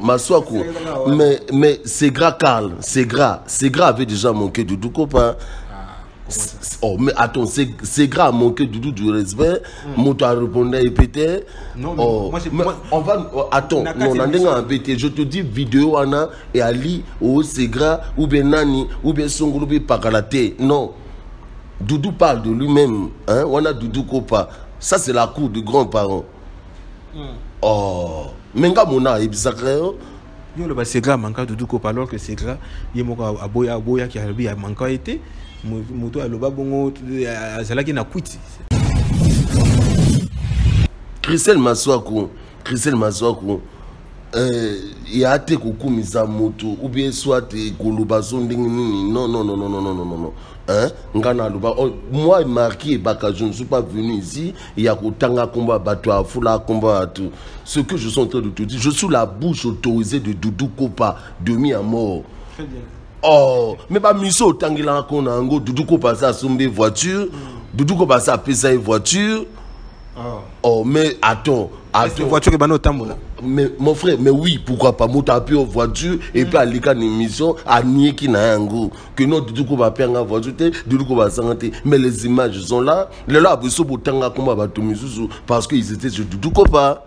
Maswaku. Mais c'est gras, Karl. C'est gras. C'est gras avait déjà manqué Doudou Kopa. Oh, mais attends, c'est grave, manquer du respect. Moi, tu as répondu et pété. Non, moi, on va. Attends, non, on a pété. Je te dis, vidéo, Anna, et Ali, ou c'est grave, ou bien Nani, ou bien Songolo, ou bien Pakalate. Non. Doudou parle de lui-même. Hein? On a Doudou Kopa. Ça, c'est la cour de grands-parents. Oh. Menga Mona, et Bizakre. C'est grave, manquer Doudou Kopa, alors que c'est grave. Il y a Aboya qui a manqué été. Moto aloba bongo azalaki na kwiti. Christelle Maswaku il y a te kokumisa moto ou bien soit koloba sondingi nini non hein ngana loba moi marqué baka je ne suis pas venu ici il y a kotanga komba bato afula komba tout ce que je suis en train de te dire je suis la bouche autorisée de Doudou Kopa demi à mort. Très bien. Oh, mais pas miso tangila qu'on a un go Doudou Kopa ça sombe voiture, Doudou Kopa ça pesa une voiture. Oh, mais attends. Voiture qui bano tambola. Mais mon frère, mais oui, pourquoi pas monter à pied en voiture et puis aller une émission à nier qui n'a un go que non Doudou Kopa paya en voiture, Doudou Kopa santé, mais les images sont là. Les là abiso botanga komba bato misusu parce qu'ils étaient sur Doudou Kopa.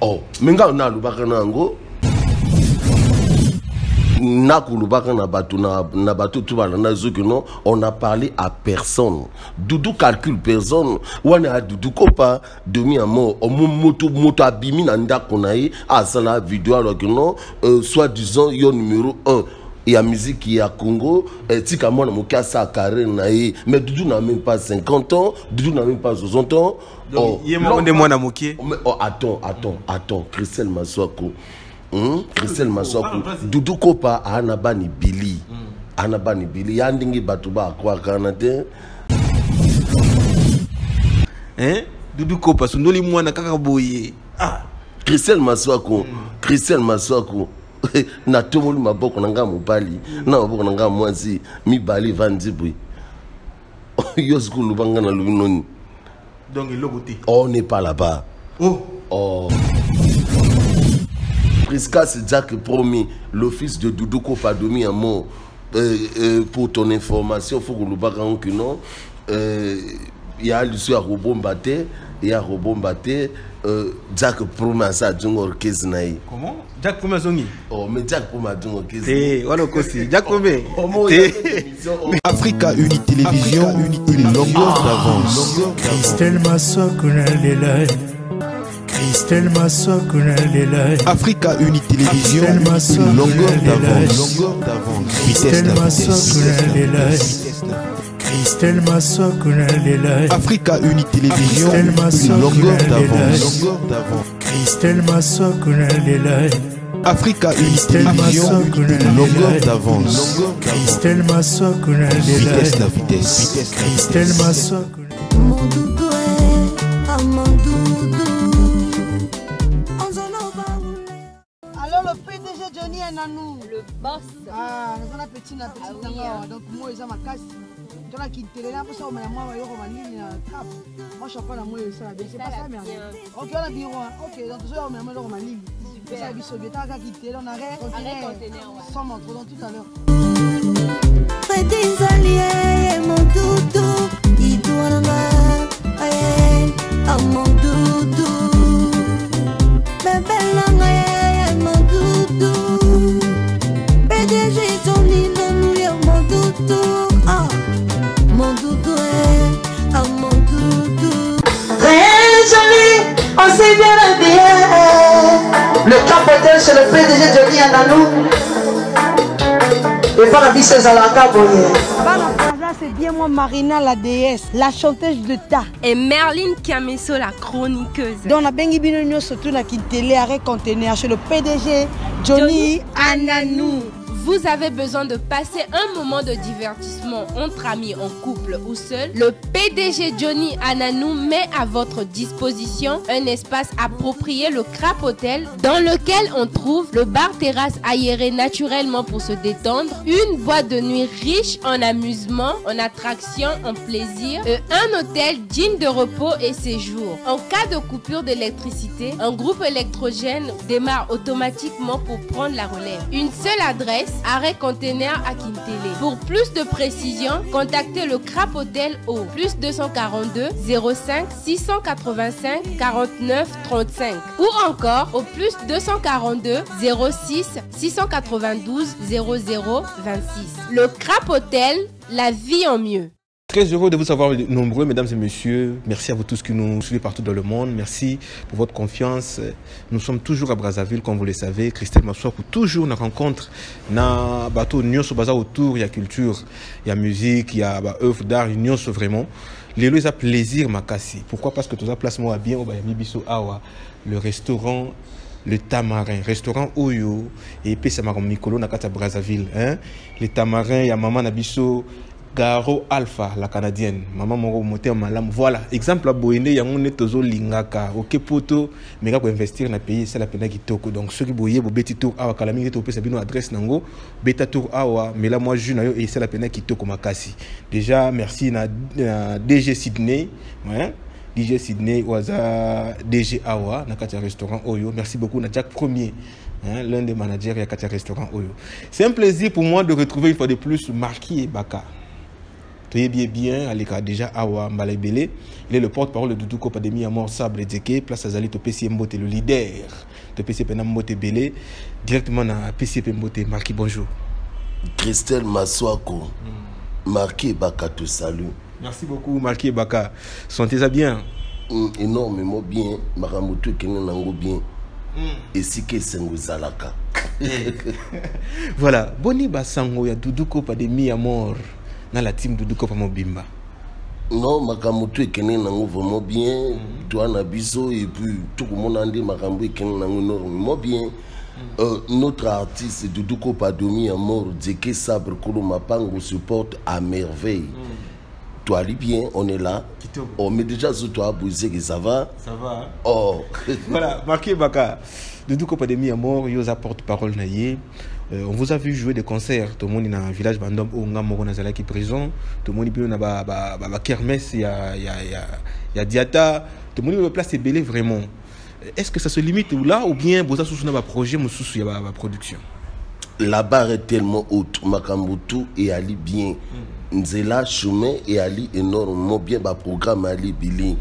Oh, mais nga on a le bakana ngo. On a parlé à personne. Doudou calcule personne. On a Doudou Kopa demi à mort. On moto abimi nanda konaï à la vidéo alors que non soit disant yo numéro 1. Il y a musique qui est à Congo, tika moi mon cas ça carré naï, mais Doudou n'a même pas 50 ans, Doudou n'a même pas 60 ans. Donc il y a mon de moi na moké. Oh attends, Christelle Maswaku. Christelle Maswaku Doudou Kopa anabani Billy yandingi batuba kwa kanate hein Doudou Kopa sundoli mwana kaka boye Christelle Maswaku na tomoli maboko nanga mobali na maboko nanga mwanzi mibali vandibwi yo skulu banga na luminoni donc il logoté on n'est pas là-bas. Oh Priscas Jack promis l'office de Doudou Kopa demi à mort. Pour ton information, il faut que non. Il y a le soir Robombaté, Jack promis à ça d'un orchestre. Comment? Jack promis à son oh, mais Jack promis à d'un orchestre. Jack promis. Africa Uni Télévision, une longueur d'avance. Christelle Maswaku Christelle Maswaku Africa Uni Télévision, une longueur d'avance. Christelle Maswaku Christelle Maswaku Africa Uni Télévision, une longueur d'avance. Christelle Maswaku Africa Uni Télévision, une longueur d'avance. Christelle Maswaku Vitesse la vitesse. Christelle Maswaku. Le boss. Ah, nous avons un petit donc moi ils ont ma casse. Tu as quitté là pour ça on m'a moi moi je suis pas dans moi ça c'est pas ça mais OK on a bureau OK donc ça on m'a moi ma ligne. C'est ça biso beta ka quitté on arrête conteneur sans montre dans tout à l'heure. Petit allié mon doudou il doit na mon doudou bébé la mon doudou PDG Johnny Nanou mon doudou mon doudou mon doudou rien joli on s'est bien habillé le capotel c'est le PDG Johnny Nanou et pas la bise à la caboye. C'est bien moi Marina la déesse, la chanteuse de ta. Et Merline Kiameso la chroniqueuse. Donc on a bengi bino surtout na kitele arrêt conteneur chez le PDG Johnny Ananou. vous avez besoin de passer un moment de divertissement entre amis, en couple ou seul, le PDG Johnny Ananou met à votre disposition un espace approprié, le Crap Hotel, dans lequel on trouve le bar terrasse aéré naturellement pour se détendre, une boîte de nuit riche en amusement, en attractions, en plaisir, et un hôtel digne de repos et séjour. En cas de coupure d'électricité, un groupe électrogène démarre automatiquement pour prendre la relève. Une seule adresse, arrêt container à Kintele. Pour plus de précision, contactez le Crap Hotel au plus 242 05 685 49 35 ou encore au plus 242 06 692 00 26. Le Crap Hotel, la vie en mieux. Très heureux de vous savoir nombreux, mesdames et messieurs. Merci à vous tous qui nous suivez partout dans le monde. Merci pour votre confiance. Nous sommes toujours à Brazzaville, comme vous le savez. Christelle Massoakou, toujours une rencontre. Na bateau nyonso baza autour, il y a culture, il y a musique, il y a œuvre d'art, nyonso vraiment. Les lois a plaisir makasi. Pourquoi? Parce que tout ça place moi bien au Bayami Biso Awa, le restaurant Le Tamarin, restaurant Oyo et puis ça m'a comme Mikolo na kata Brazzaville, hein. Le Tamarin, il y a maman Nabiso Garo Alpha, la canadienne. Maman moro moté en malam. Voilà, exemple à Boyende, yango ne tozo lingaka. Ok poto, mais pour investir dans le pays, c'est la peine qui toko. Donc ceux qui boyent, bo beti tour awa kalami to pe sabino adresse nango, beta tour awa, mais là moi je na yo et c'est la peine qui toko makasi. Déjà merci na DG Sydney, ouais. DJ Sydney Waza DG Awa na Katia Restaurant Oyo. Merci beaucoup na Jack Premier, hein, l'un des managers de Katia Restaurant Oyo. C'est un plaisir pour moi de retrouver une fois de plus Marquis et Baka. Bien, Alika déjà Awa Mbalebele. Il est le porte-parole de Doudou Kopa Demi Amor Sabre Dzeke, place à Zali to PCM Mbote, le leader de PCP Mbote Belé, directement à PCP Mbote. Marquis, bonjour. Christelle Massoakou, Marquis Baka te salue. Merci beaucoup, Marquis Baka. Sentez-vous bien? Énormément bien. Maramutu Kenen Nango bien. Et si que Senguzalaka. Voilà. Boni Basango ya Doudou Kopa Demi Amor. Dans la team Doudou Kopa Mobimba. Non, Makamutu et Kenen Nango vraiment bien. Toi, Nabiso, et puis tout le monde a dit Makambu et Kenen Nango énormément bien. Notre artiste Doudou Kopa Demi Amor, Dzeke Sabre Kolo Mapango supporte à merveille. Toi, allez bien, on est là. Oh, mais déjà, sur toi, Bouzé, ça va? Ça va. Oh. Voilà, Marquis Baka. Doudou Kopa Demi Amor, Yosa porte-parole naïe. On vous a vu jouer des concerts. Tout le monde est dans un village Bandom où on a Moro Nazalaki prison. Tout le monde est dans la kermesse, il y a Diata. Tout le monde est dans place, c'est belé vraiment. Est-ce que ça se limite là ou bien vous avez un projet, il y a une production? La barre est tellement haute. Makambutu et Ali bien. Nzela chemin et Ali énormément bien. Ba programme Ali Billy.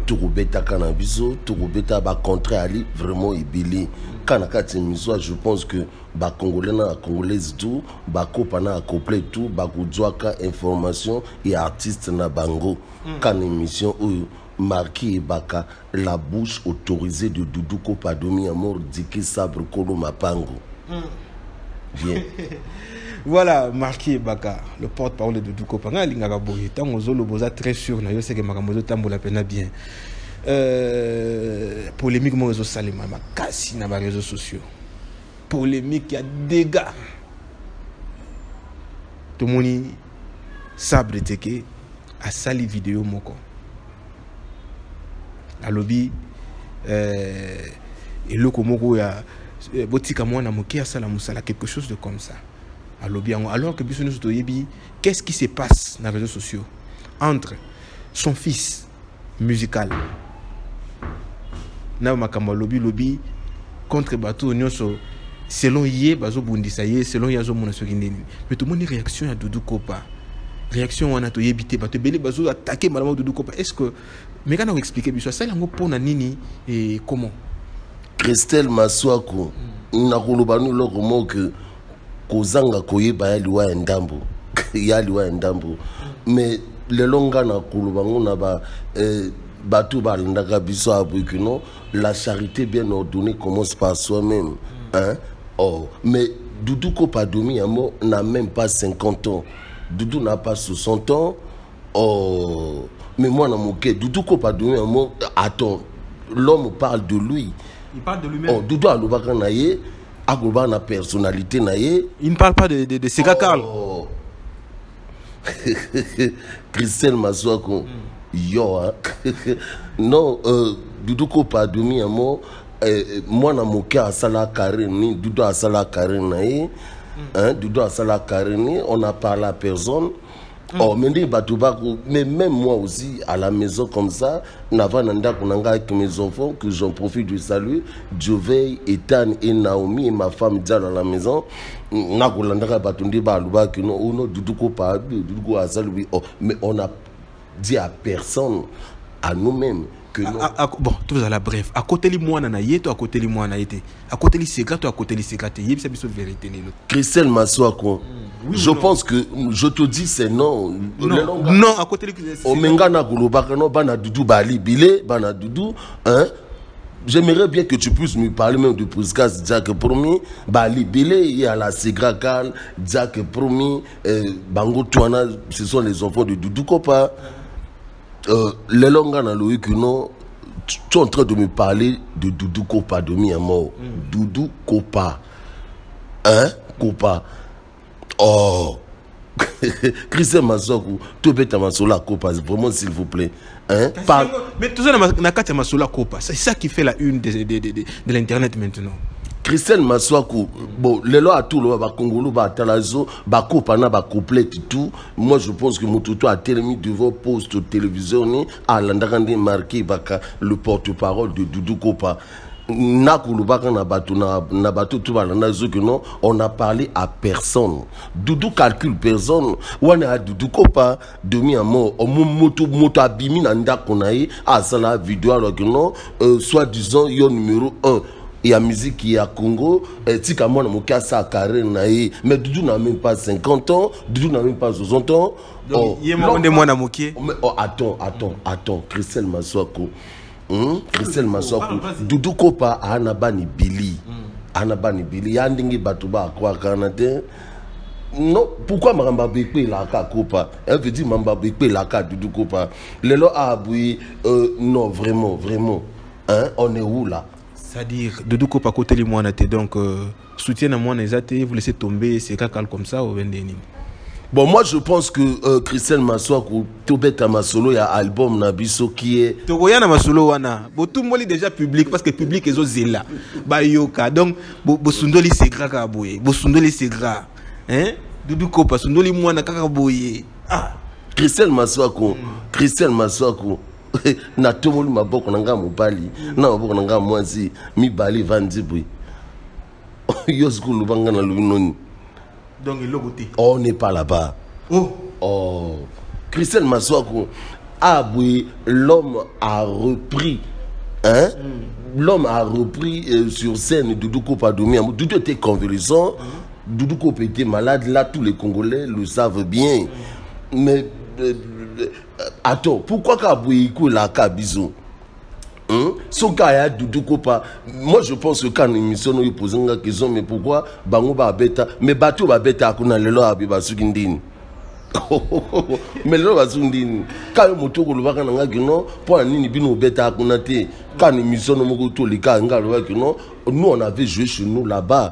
Tourubeta Canabiso, Tourubeta ba contre Ali vraiment et Billy. Kanakati Misoa, je pense que ba Congolais na Congolaise tout, ba Kopana accouplé tout, ba Goudjouaka information et artiste na Bango. Kan émission où Marquis et Baka, la bouche autorisée de Doudou Kopa Demi Amor Dzeke Sabre Kolo Mapango. Bien. Voilà, Marquis Baka, le porte-parole de Doudou Kopa. Ngaka boye, tant ozolo boza très sûr na yo c'est que makamozo tambola pena bien. Polémique mo réseaux salima makasi na ba réseaux sociaux. Polémique, il y a dégâts. Tout le monde Sabre Dzeke a sali vidéo moko. A lobby et le komoko ya botika mwana moké a sala musala quelque chose de comme ça. A lobby alors que biso nous toyebi qu'est-ce qui se passe dans les réseaux sociaux entre son fils musical na makamba lobby contre bateau nyonso selon yé bazo bundisa yé selon yazo mona sokindeni mais tout le monde réaction à Doudou Kopa réaction wana to yebité bato belé bazo attaquer malama Doudou Kopa. Est-ce que mais quand on expliquer biso ça lango pona nini et comment? Christelle Massoakou nakolobanu lokomo que kozanga koyeba yaliwa endambo yaliwa endambo mais le longa na kolobango na ba bato balendaka biso abukino. La charité bien ordonnée commence par soi-même, hein? Oh, mais Doudou Kopa Demi Amor n'a même pas 50 ans. Doudou n'a pas 60 ans. Oh, mais moi na moké Doudou Kopa Demi Amor, attends, l'homme parle de lui. Il parle de lui-même. Oh, Doudou alobaka na ye Agoba na personnalité naïe. Il ne parle pas de Sega Carl. Christelle Maswako. Yo, hein. Non, Doudou Kopa demi un mot. Moi, na moke à Sala Kareni, Doudou à Sala Kareni, Doudou à Sala Kareni, on a parlé à personne. Oh, mais même moi aussi, à la maison comme ça, avec mes enfants, que j'en profite du salut, Joveil, Ethan et Naomi et ma femme déjà dans la maison. Mais on a dit à personne, à nous-mêmes, que non. Bon, tout à la bref. À côté de moi, on a été, à côté de moi, on a été. À côté de Sega, à côté de Sega, c'est une vérité. Christelle Maswako. Je pense que je te dis c'est non. Non, à côté de Omenga na Goulobaka, non, Bana Doudou Bali Bilé, Bana Doudou, hein. J'aimerais bien que tu puisses me parler même du podcast Jack Promi, Bali Bilé, il y a la Segra Kal, Jack Promi, Bango Touana, ce sont les enfants de Doudou Kopa. Les longues dans le que non, tu es en train de me parler de Doudou Kopa de mi à mort. Doudou Kopa. Hein? Kopa. Oh, Christelle Maswako, tu peux t'amasser la Kopa, vraiment s'il vous plaît. Hein? Mais tout ça, la Kopa, c'est ça qui fait la une de l'internet maintenant. Christelle Maswako, bon, les lois à tout le monde, Congolo, Talazo, Kopa, complète tout. Moi, je pense que Moutoutou a terminé de vos postes télévision, à l'Andarande marqué le porte-parole de Doudou Kopa. On a parlé à personne. Doudou calcule personne. On a Doudou Kopa demi à mort. Moto abimi nanda konaï à la vidéo alors que non, soit disant yo numéro 1. Il y a musique qui est à Congo, tika moi mon cas ça carré naï, mais Doudou n'a même pas 50 ans, Doudou n'a même pas 60 ans. Donc il y a mon de moi na moqué. Attends, Christelle Maswako. Christelle Maswako, Doudou Kopa Anabani Billy. Anabani Billy, Yandingi Batuba quoi Canada. Non, pourquoi Mamba Bekpe la Kopa? Elle veut dire Mamba Bekpe la Doudou Kopa. Les lois a abouillé, non, vraiment. Hein, on est où là? C'est-à-dire, Doudou Kopa côté les moines, donc soutien à moi, vous laissez tomber, c'est cacal comme ça ou vendez-ni? Bon, moi je pense que Christelle Maswako, Tobeta Masolo, il y a un album Nabiso qui est. Togoyana Masolo, wana. Bon, tout le monde est déjà public parce que le public est zéla. Bayoka. Donc, Bosundoli c'est gras kabouye. Bosundoli c'est gras. Hein? Doudou Kopa, Sundoli moana kakabouye. Ah! Christelle Maswako. Na tomolu maboko nanga mobali. Na maboko nanga mwanzi. Mi bali vandibui. Yosku lubanga na lubinoni. Donc il logoté. On n'est pas là-bas. Oh. Christelle Maswako. Ah oui, l'homme a repris. Hein? L'homme a repris sur scène Doudou Kopa Domi. Doudou était convalescent. Doudou Kopa était malade. Là, tous les Congolais le savent bien. Mais attends, pourquoi Kabouikou la Kabizo? Son cas Doudou Kopa. Moi je pense que quand l'émission nous pose une question, mais pourquoi Bango ba beta, mais bateau ba beta akuna lelo abiba sukindini. Mais lelo ba sukindini. Quand moto ko lobaka nanga kino, pour nini bino beta akuna te. Quand l'émission nous moko to lika nga lobaka kino, nous on avait joué chez nous là-bas.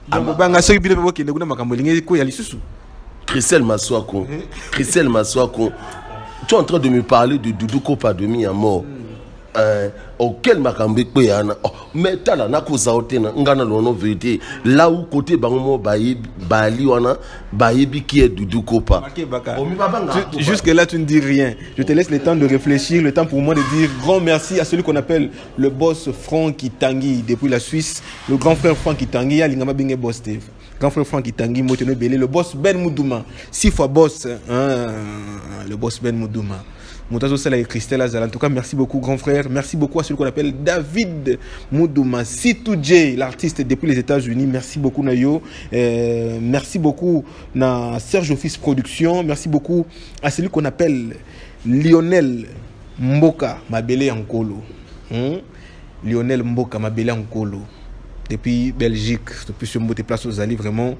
Banga soki bino boko kende kuna makambo lingi ko ya lisusu. Christelle Maswako. Christelle Maswako. Tu es en train de me parler de Doudou Kopa Demi à mort. Auquel makambe yana mais tala na koza otena ngana lono vérité là où côté bango bali wana bayebi qui est Doudou Kopa. Jusque là tu ne dis rien. Je te laisse le temps de réfléchir, le temps pour moi de dire grand merci à celui qu'on appelle le boss Francky Tanguy depuis la Suisse, le grand frère Francky Tanguy, alingama binge boss Steve. Grand frère Francky Tanguy, Moteno Belé, le boss Ben Moudouma, 6 fois boss, le boss Ben Moudouma. Moutazo Sala et Christelle Azal. En tout cas, merci beaucoup, grand frère. Merci beaucoup à celui qu'on appelle David Moudouma. C2J, l'artiste depuis les États-Unis. Merci beaucoup, Nayo. Merci beaucoup, na Serge Office Production. Merci beaucoup à celui qu'on appelle Lionel Mboka Mabele Ankolo. Lionel Mboka Mabele Ankolo. Depuis Belgique, depuis ce mot de place aux alliés, vraiment.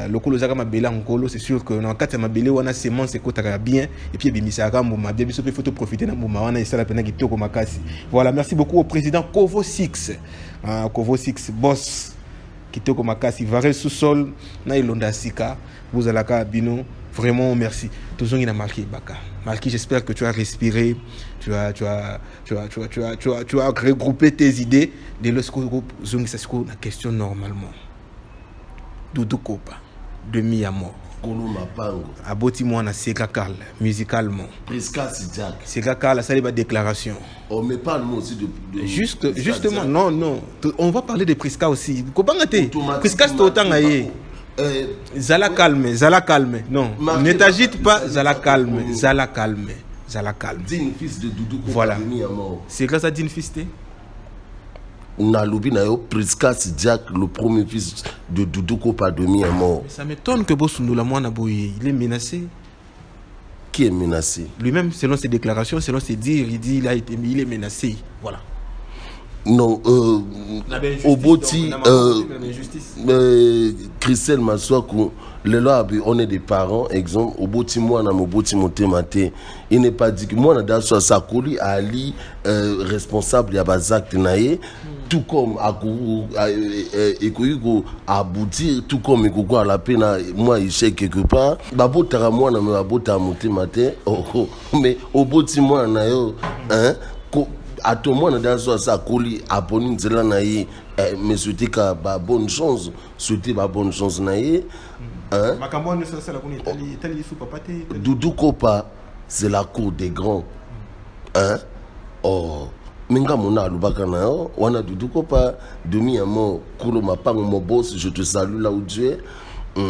Le colo zaka mabela nkolo, c'est sûr que dans quatre mabele wana semence c'est kotaka bien et puis bimisaka mbuma bien biso pe photo profiter na mbuma wana isala pena kitoko makasi. Voilà, merci beaucoup au président Kovo 6. Kovo 6 boss Kitoko Makasi, Varel sous-sol, na Ilonda Sika, vous allez à Bino. Vraiment, merci. Tout le monde a marqué Baka. Marqué, j'espère que tu as respiré, tu as regroupé tes idées. De l'autre côté, la question normalement. Doudou Kopa, demi à mort. Aboti moi na Sega Karl, musicalement. Priska Sidjak. Sega Karl, ça c'est la déclaration. On me parle aussi de justement, non. On va parler de Priska aussi. Comment Priska c'est autant aïe. Zala calme. Non, ne t'agite pas, Zala calme. Din fils de Doudou Kopa. Voilà. C'est grâce à Din fils de Nayo Priska Sidjak, le premier fils de Doudou Kopa demi à mort. Ça m'étonne que Bossounou la moine il est menacé. Qui est menacé? Lui-même, selon ses déclarations, selon ses dires, il dit il est menacé. Voilà. Non, Oboti, Christelle Maswaku, le là, on est des parents, exemple, Oboti, moi, Oboti, Motemate, il n'est pas dit que moi, dans sa Sakoli, Ali, responsable, Yabazak, Naye, tout comme Ekoyuko aboutir, tout comme Ekoko à la peine, moi, il chèque quelque part, Babota, moi, Babota, Motemate, mais Oboti, moi, Nayo, hein, à tout le monde dans sa colis abonné de naïe mais souhaiter que bonne chance naïe hein Doudou Kopa c'est la cour des grands hein oh minga mona lubaka na yo wana Doudou Kopa demi à mort kulo mapango mon boss je te salue là où tu es.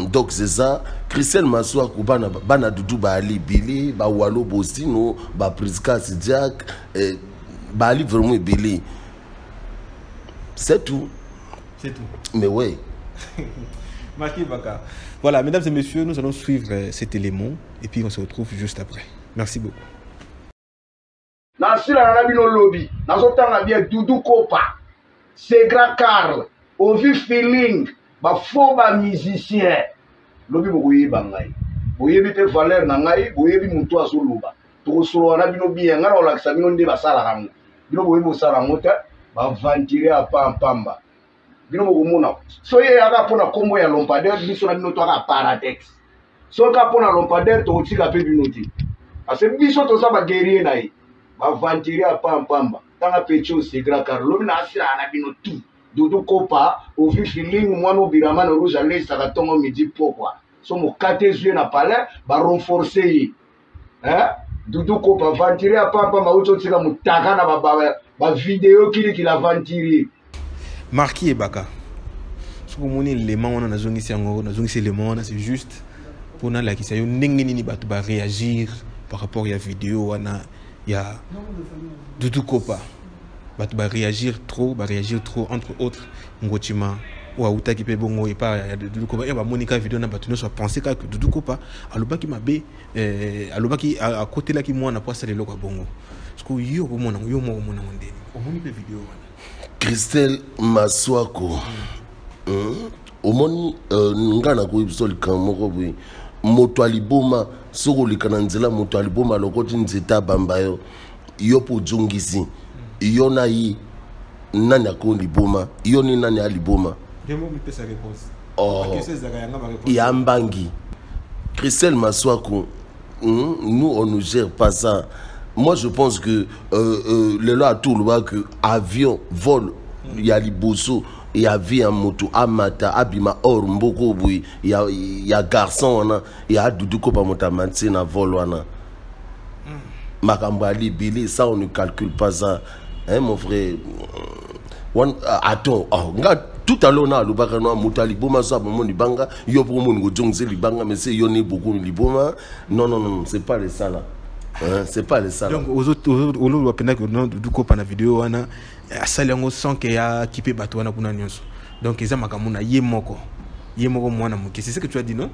Donc c'est ça. Christelle Maswaku bana Doudou ba Ali Billy ba Walo Bostino ba Priska Sidjak Bali vraiment belé. C'est tout. Mais ouais. Marqué Baka. Voilà, mesdames et messieurs, nous allons suivre cet élément et puis on se retrouve juste après. Merci beaucoup. Nasila Nabino Lobby, Nazotana bien Doudou Kopa, Segra Karl, Ovi Feeling, ba faux ba musicien. Lobby Boye Bangai. Boye bite valeur Nangai, Boye bi mutu asuluba. Tosolo Nabino bien, ngara olakisa bino nde basala rango. Bino boye bosala mota ba ventire a pamba bino bokomona so ye aka pona kombo ya lampadaire biso na bino to aka paradex so ka pona lampadaire to tika pe bino ti parce biso to sa ba guerrier na ye ba ventire a pamba tanga pecho Segra Karl lobi na asira na bino tout Doudou Kopa Ovi Feeling mwana obirama na rouge à l'est saka tongo midi pourquoi so mo kate yeux na palais ba renforcer hein Doudou Kopa ventire a pamba mauto tika mutaka na ba vidéo qui la ventire Marquis et Baka. Ce que vous avez les mains, on a les mains, c'est juste pour nous là qui ça va réagir par rapport à la vidéo, il y a Doudou Kopa. Va réagir trop entre autres Ngochima ou Aouta qui peut bongo et pas Doudou Kopa et Monica vidéo na batuno soit penser que Doudou Kopa aloba qui mabe aloba qui à côté là qui moi n'a pas ça les loko bongo. Ce que yo mo na yo mo na ndeni. O moni pe vidéo wana. Christelle Maswaku omoni ngana ko ibsol kan moko bwe moto aliboma soko likana nzela moto aliboma lokoti nzeta bamba yo po jungisi yo na yi nani ako liboma yo ni nani aliboma demo mi pesa réponse Yambangi Christelle Maswaku nous on ne gère pas ça. Moi, je pense que le là tout le que avion, vol, il y a Liboso, il y a vie en moto, Amata, Abima, Or, Mboko, il y a garçon, il y a Doudou Kopa Motamati, na vol, Makambali, Billy, ça on ne calcule pas ça. Hein, mon frère? Attends, tout à l'heure, on a le bagano, Moutali, Boma, ça, mon Libanga, yo pour mon Gojong, Libanga, mais c'est Yoni, beaucoup Liboma. Non, c'est pas les ça là. C'est pas les salles. Donc aux autres que Doudou Kopa na vidéo wana asalango sans que ya kipe bato wana kuna nyonso. Donc eza makamuna yemoko mwana muke. C'est ce que tu as dit non?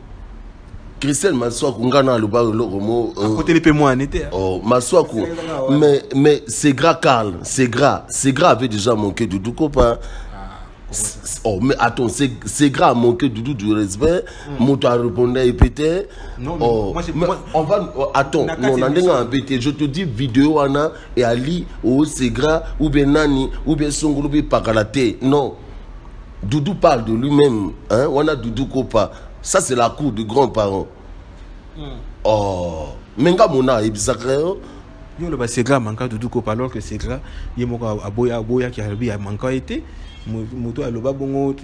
Christelle Maswaku ngana luba lokomo côté les moi n'était. Oh Maswaku mais Segra Karl, Segra avait déjà manqué Doudou Kopa. Oh mais attends, c'est grave manquer du respect. Moto a répondu et pété. Non, on va attends, non, je te dis vidéo ana et Ali ou c'est grave ou bien nani ou bien songolo ou bien pakalate. Non. Doudou parle de lui-même. Hein? On a Doudou Kopa. Ça, c'est la cour de grands-parents. Oh. Menga Mona, Ibisakre. Yo, le Segra manque Doudou Kopa, alors que Segra, il y a Aboya qui a manqué été. Moto a loba bongo,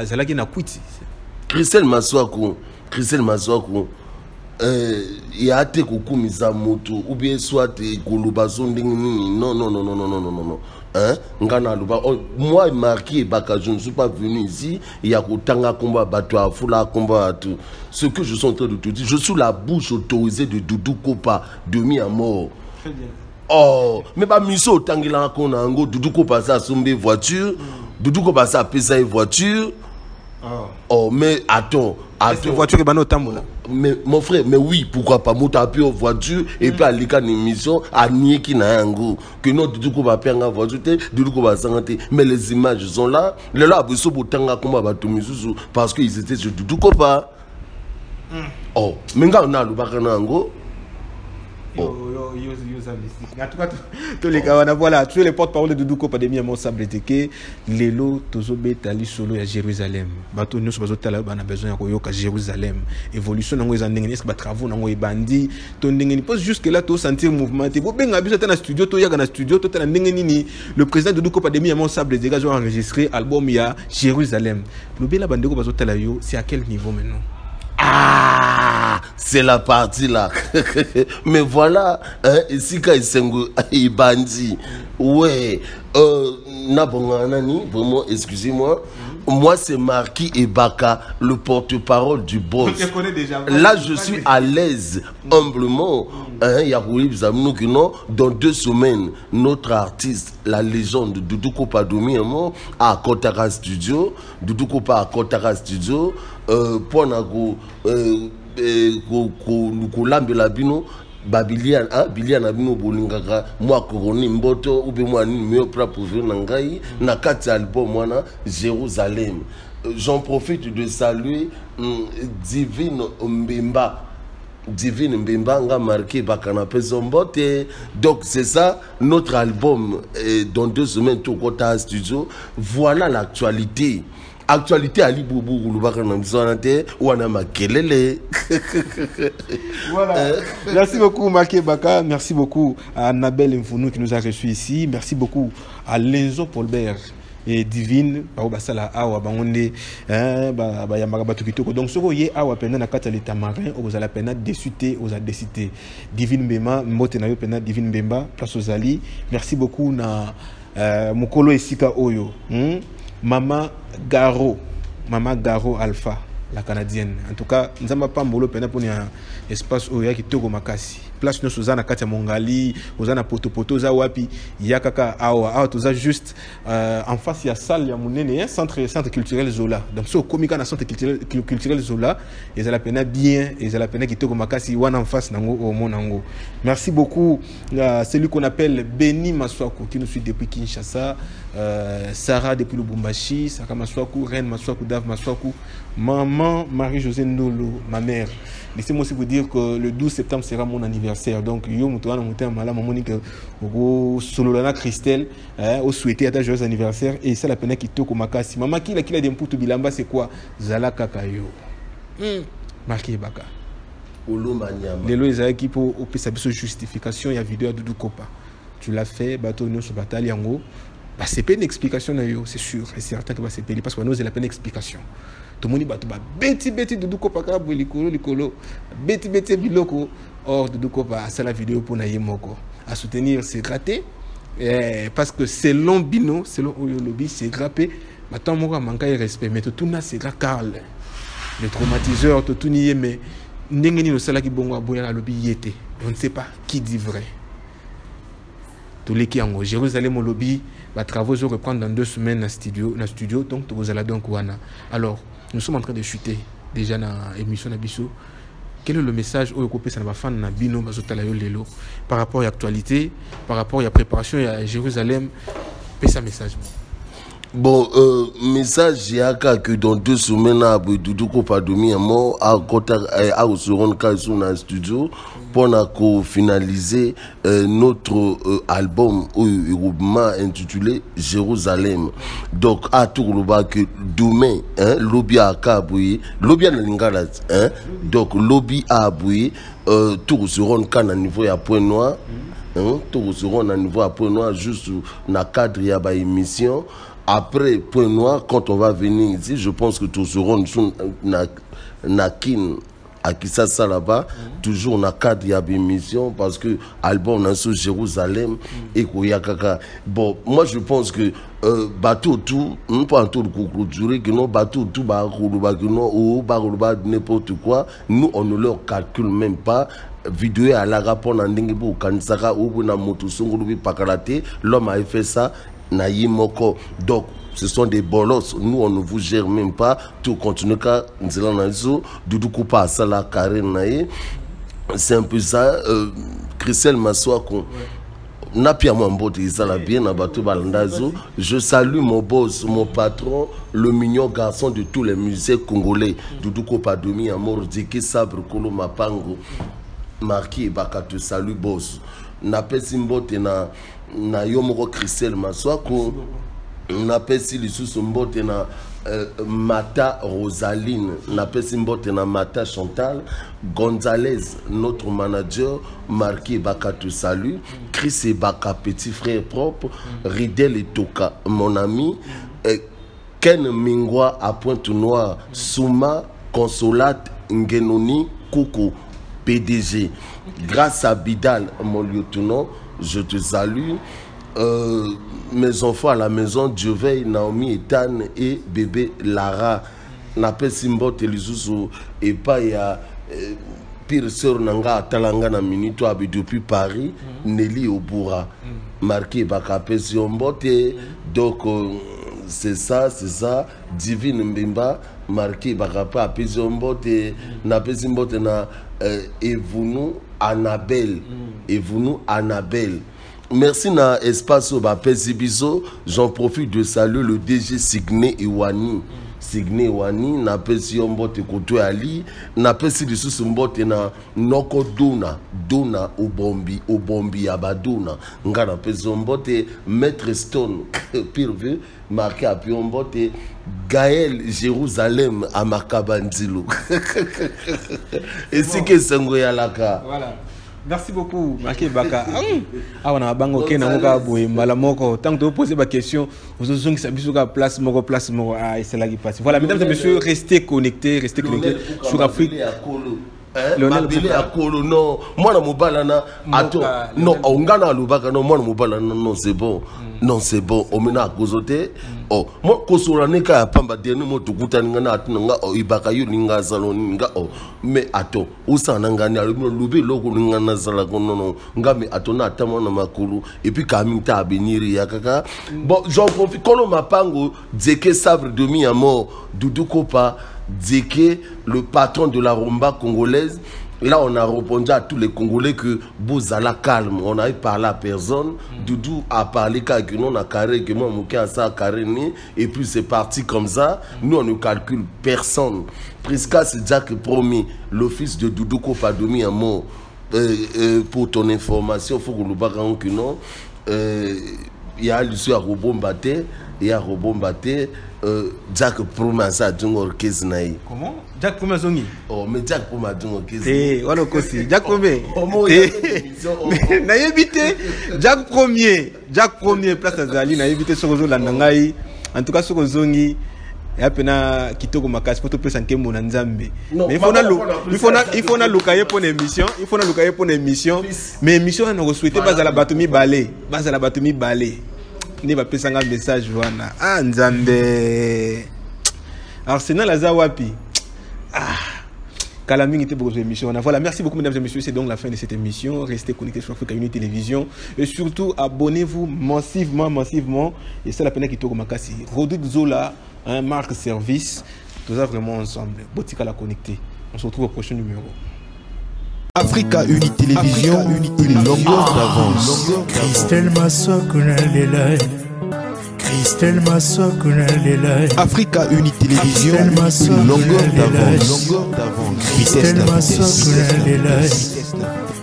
Zala qui n'a quitté. Christelle Maswaku. Il y a des coups moto ou bien soit Kolobason. Non. Hein? Moi, marqué, je ne suis pas venu ici. Il y a Kotanga combat, Batoa, Fula combat, tout. Ce que je suis en train de te dire, je suis la bouche autorisée de Doudou Kopa, demi à mort. Très bien. Oh, mais pas miso Tangila Konango, Doudou Kopa ça sombe voiture, Doudou Kopa ça pesa voiture. Oh, mais attends. Voiture est au mais mon frère, mais oui, pourquoi pas monter en voiture et puis aller à l'émission à nier qui n'a un goût. Que non, du coup, va perdre en voiture, du coup, va s'arrêter. Mais les images sont là. Les là, ils sont pour tanga comme va tout misou parce qu'ils étaient sur du coup pas. Oh, mais quand on a le bacanango. En tout cas, tous les cas, voilà, tous les porte-parole de Doudou Kopa de Miamon Sable Teke, Lelo, Tozobe, Tali, Solo à Jérusalem. Bateau, nous sommes on a besoin de Jérusalem. Évolution, nous avons des travaux, nous avons des bandits. Tu poses jusque là, tu sentir mouvement. Tu bien habitué dans le studio, tu es dans le studio, tu es dans le président de Doudou Kopa de Miamon Sable Teke a enregistré l'album à Jérusalem. Le bien la bande c'est à quel niveau maintenant? Ah, c'est la partie là. Mais voilà, ici quand il bandit. Ouais, vraiment, excusez-moi. Moi, c'est Marquis Ebaka, le porte-parole du boss. Là, je suis à l'aise, humblement. Il y a dans 2 semaines, notre artiste, la légende de Doudou Kopa Domiamo, à Kotara Studio. Doudou Kopa à Kotara Studio. Pour la bino Babilian, Bilian Abino Bolingaka, moi Koroni Mboto, ou bien moi mieux pour Nangai, Nakati album Wana, Jérusalem. J'en profite de saluer Divine Mbemba. Divine Mbemba a marqué Bakanape Zombote. Donc c'est ça, notre album dans 2 semaines, tout Kota Studio. Voilà l'actualité. Actualité Ali Boubou ou Anama Kelele. Voilà. Merci beaucoup Marqué Baka. Merci beaucoup à Annabelle Mfounou qui nous a reçus ici. Merci beaucoup à Lenzo Paulbert et Divine. Basala Awa Bangonde. Donc ce qui est Awa Pena Nakata les Tamarins, aux ala Pena décité, aux a décité. Divine Bema, Motenayo Pena, Divine Bemba, place aux Ali. Merci beaucoup na Mukolo Esika Oyo. Maman Garo Alpha, la canadienne. En tout cas, nous n'avons pas pour un espace où il y a qui togo makasi. Place nous Suzana Katia Mongali, Ozana Poto Zawapi, Yakaka Awa, tout juste en face il y a salle, il y a mon centre culturel Zola. Donc ce comique na centre culturel Zola, ils ont la peine bien, ils ont la peine qui togo makasi wan en face nango au monango. Merci beaucoup celui qu'on appelle Beni Maswaku qui nous suit depuis Kinshasa, Sarah depuis Lubumbashi, Sarah Maswaku, Reine Maswaku, Dave Maswaku, maman Marie-Josée Ndolo, ma mère. Laissez-moi aussi vous dire que le 12 septembre sera mon anniversaire. Donc, yo moutoana moutoana mala mamonique au Sololana Christelle au souhaiter à ta joyeux anniversaire et ça la peine qui toko makasi. Maman qui la des mputu bilamba c'est quoi? Zala kakayo. Marqué Baka. Les lois qui pour sa justification il y a vidéo à Doudou Kopa. Tu l'as fait bateau nous sur bataille en haut. Bah c'est pas une explication c'est sûr et c'est certain que c'est payé parce que nous c'est la peine explication. Tout le monde dit beti Doudou Kopa karabu likolo beti biloko or Doudou Kopa c'est la vidéo pour naïe moko à soutenir c'est gratté parce que selon Bino selon Oyolobi c'est grappé maintenant moi manque de respect mais tout na c'est Karl le traumatiseur tout nié mais n'engeni no sala ki bongo aboya lobi yete on ne sait pas qui dit vrai tous les qui en Jérusalem au lobby va travaux se reprendre dans 2 semaines dans studio donc vous allez donc wana alors nous sommes en train de chuter déjà dans l'émission Nabiso. Quel est le message au Européen ça va faire na bino bazotalayo lelo par rapport à l'actualité, par rapport à la préparation à Jérusalem, pesa message. Bon, message yaka que dans 2 semaines à Doudou Kopa Domi à mort à se rendre dans le studio pour finaliser notre album intitulé Jérusalem. Donc à tout le bas que demain lobby à Kaboué, lobby à Lingala, donc lobby à Aboué, tout se rendre à niveau à Point Noir. Tout se rendre à niveau à Point Noir juste dans le cadre de l'émission. Après Point Noir, quand on va venir ici, je pense que tout se rend nakin à Kissassa là-bas, toujours dans le cadre de l'émission, parce que l'album est sur Jérusalem et Koyakaka. Bon, moi je pense que bateau tout, non pas un tour de coucou, que non, bateau tout, ou n'importe quoi, nous on ne leur calcule même pas. Vidéo à la rapport dans Ndingibu, Kansaka, ou na Motosongolubi Pakalate, l'homme a fait ça. Donc, ce sont des bolos. Nous, on ne vous gère même pas. Tout continue qu'à Doudou Koupa, Sala, Karen, c'est un peu ça. Christelle Massoako. Je salue mon boss, mon patron, le mignon garçon de tous les musiciens congolais. Doudou Koupa Domi, Amor, Dike, Sabre, Kolo, Mapango, Marquis, Baka, te salue, boss. Napé Simbote na Yomoro Christelle Massoako. Napé Silisusu Mbote na Mata Rosaline. Napé Simbote na Mata Chantal. Gonzalez, notre manager. Marquis Baka te salue. Chris et Baka, petit frère propre. Ridel et Toka, mon ami. Ken Mingwa à Pointe-Noire. Souma, Consolate, Ngenoni, Koukou. PDG. Grâce à Bidal, mon lieutenant, je te salue. Mes enfants à la maison, Dieu veille, Naomi, Ethan et bébé Lara. Napé Simbo Telisusu et pas il y a pire sœur Nanga Talanga na minute depuis Paris, Nelly Obura. Marqué Bakapé Siombote. Donc c'est ça. Divine Mbimba, marqué Bakapé Apésiombote, Napé Simbote na. Et vous nous Annabelle. Merci na espace au Zibizo. J'en profite de saluer le DG Signé Iwani. Na pesi mbote koto ali na pesi lisusu mbote na noko dona obombi abadona nga na pesi mbote Maître Stone pire vu marqué à mbote Gaël Jérusalem à Makabandilo. Et c'est que sango ya laka. Voilà. Merci beaucoup, Marqué Baka. Ah, on a bango ke na moka boye malamoko. Tant que vous posez ma question, vous avez besoin de place moko. Ah, c'est là qui passe. Voilà, mesdames et messieurs, restez connectés sur Afrique. Mabele Akolo, non, moi na mobala na ato, non, ongana lubaka non, moi na mobala non, c'est bon, non c'est bon, omena akozote, oh, moi kosora neka ya pamba deni mo tukuta ngana atuna nga o ibaka yo ninga saloni nga oh, mais ato, usa nangani alumino lubi loko ngana sala kono no, nga me ato na atamo na makulu, et puis kaminta abeniri ya kaka, bon, j'en profite, kono mapango, Deke Sabre Demi à mort, Doudou Kopa, Deke, le patron de la rumba congolaise. Là, on a répondu à tous les Congolais que Bouzala calme. On a parlé à personne. Doudou a parlé que nous, on a carré, que moi, mon ça carré. Et puis, c'est parti comme ça. Nous, on ne calcule personne. Prisca, c'est déjà que promis, l'office de Doudou Kopa Domi à mort. Pour ton information, il faut que nous bagarons que non. Il y a Lucie à Robombaté. Il y a Robombaté. Jack Promasa a un orchestre. Comment? Jack Promazongi. Oh, mais Jack Promasa a un orchestre. Eh, voilà aussi. Jack Premier. N'a évité. Jack Premier, place à Zali, n'a évité sur le Landangai. En tout cas, sur le Zongi. Et après, Kitoko Makas, pour te présenter mon Nzambe. Mais il faut na locailler pour l'émission. Mais l'émission, on a souhaité pas à la Batoumi Balé. Ni va passer un message Joana. Ah Nzambe. Arsenal Azawapi. Ah. Kalaming était pour l'émission. Voilà, merci beaucoup mesdames et messieurs, c'est donc la fin de cette émission. Restez connectés sur Africa Uni Télévision et surtout abonnez-vous massivement et c'est la peine qui tourne Makasi. Rodrigue Zola, un marque service. Tout ça vraiment ensemble. Botika la connecter. On se retrouve au prochain numéro. Africa Uni Télévision, une longueur d'avance. Christelle Massoako na lela. Christelle Masoko na lela. Africa Uni Télévision, Christelle une longueur Masoko d'avance. Christelle Masoko na lela.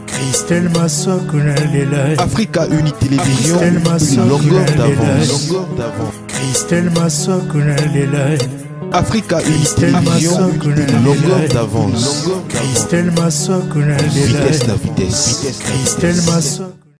Christelle Masoko na lela. Africa Uni Télévision, Christelle Masoko une longueur na lela. d'avance. Christelle Masoko na lela. Africa Uni Christelle Télévision, Masoko na une longueur lela. d'avance. Christelle Masoko na lela. Vitesse na vitesse. Christelle Masoko